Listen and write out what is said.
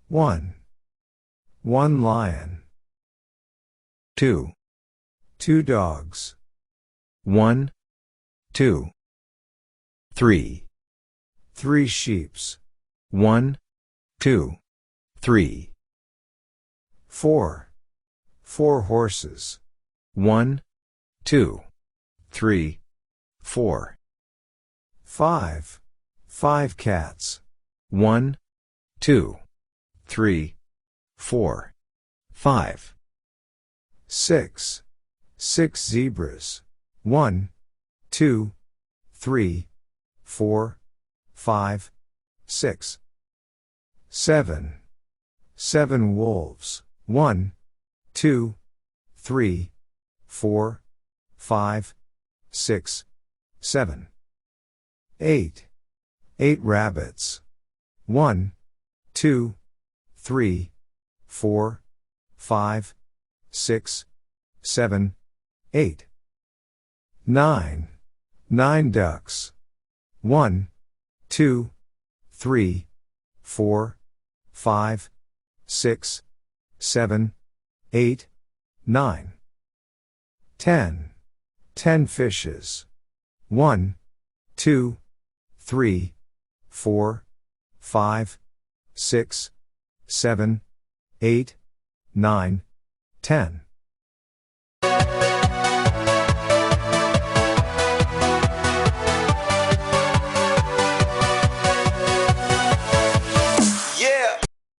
One. One lion. 2. Two dogs. 1, 2. 3. Three sheeps. 1, 2, 3. 4. Four horses. 1, 2, 3, 4. 5. Five cats. 1, 2, 3, 4, 5. 6. Six zebras. 1, 2, 3, 4, 5, 6. 7. Seven wolves. 1, 2, 3, 4, 5, 6, 7. 8. Eight rabbits. 1, 2, 3, 4, 5, 6, 7, 8. 9. Nine ducks. 1, 2, 3, 4, 5, 6, 7, 8, 9. 10. 10 fishes. 1, 2, 3, 4, 5, 6, 7, 8, 9, 10.